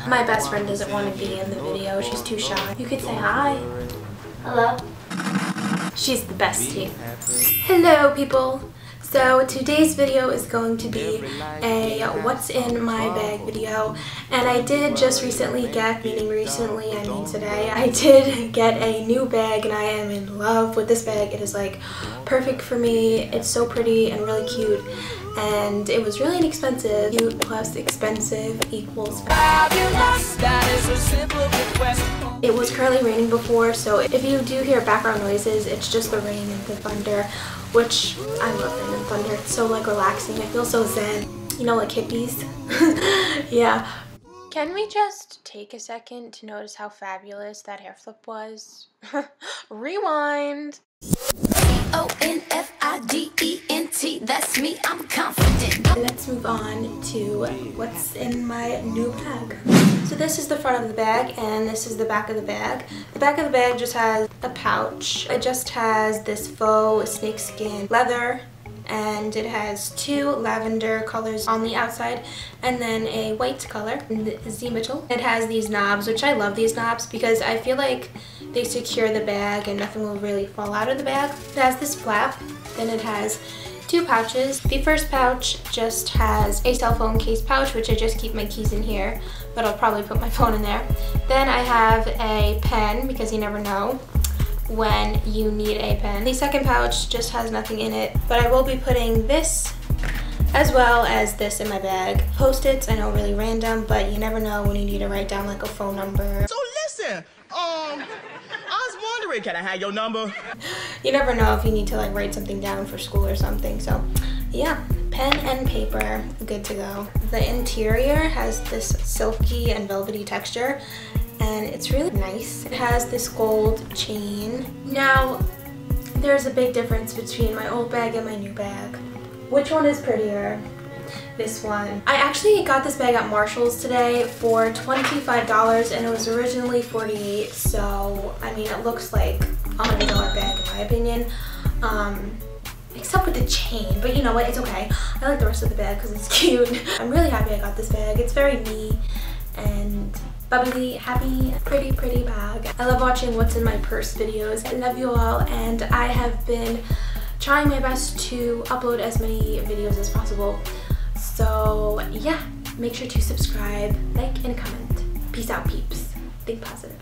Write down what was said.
My best friend doesn't want to be in the video. She's too shy. You could say hi. Hello. She's the bestie. Hello, people. So today's video is going to be a what's in my bag video, and I did just recently get, meaning recently, I mean today, I did get a new bag and I am in love with this bag. It is like perfect for me. It's so pretty and really cute, and it was really inexpensive. Cute plus expensive equals fabulous. That is a simple request. It was currently raining before, so if you do hear background noises, it's just the rain and the thunder, which I love rain and thunder. It's so like relaxing. I feel so zen. You know, like hippies. Yeah. Can we just take a second to notice how fabulous that hair flip was? Rewind. O-N-F-I-D-E-N-T, that's me, I'm confident. Let's move on to what's in my new bag. So this is the front of the bag and this is the back of the bag. The back of the bag just has a pouch. It just has this faux snakeskin leather, and it has two lavender colors on the outside and then a white color, Z Mitchell. It has these knobs, which I love these knobs because I feel like they secure the bag and nothing will really fall out of the bag. It has this flap, then it has two pouches. The first pouch just has a cell phone case pouch, which I just keep my keys in here, but I'll probably put my phone in there. Then I have a pen because you never know when you need a pen. The second pouch just has nothing in it, but I will be putting this as well as this in my bag. Post-its, I know, really random, but you never know when you need to write down like a phone number. So listen, I was wondering, can I have your number? You never know if you need to like write something down for school or something, so yeah. Pen and paper, good to go. The interior has this silky and velvety texture, and it's really nice. It has this gold chain. Now, there's a big difference between my old bag and my new bag. Which one is prettier? This one. I actually got this bag at Marshall's today for $25 and it was originally $48, so I mean it looks like a $100 bag in my opinion. Except with the chain, but you know what, it's okay. I like the rest of the bag because it's cute. I'm really happy I got this bag. It's very me and bubbly, happy, pretty bag. I love watching what's in my purse videos. I love you all, and I have been trying my best to upload as many videos as possible. So yeah, make sure to subscribe, like, and comment. Peace out, peeps. Think positive.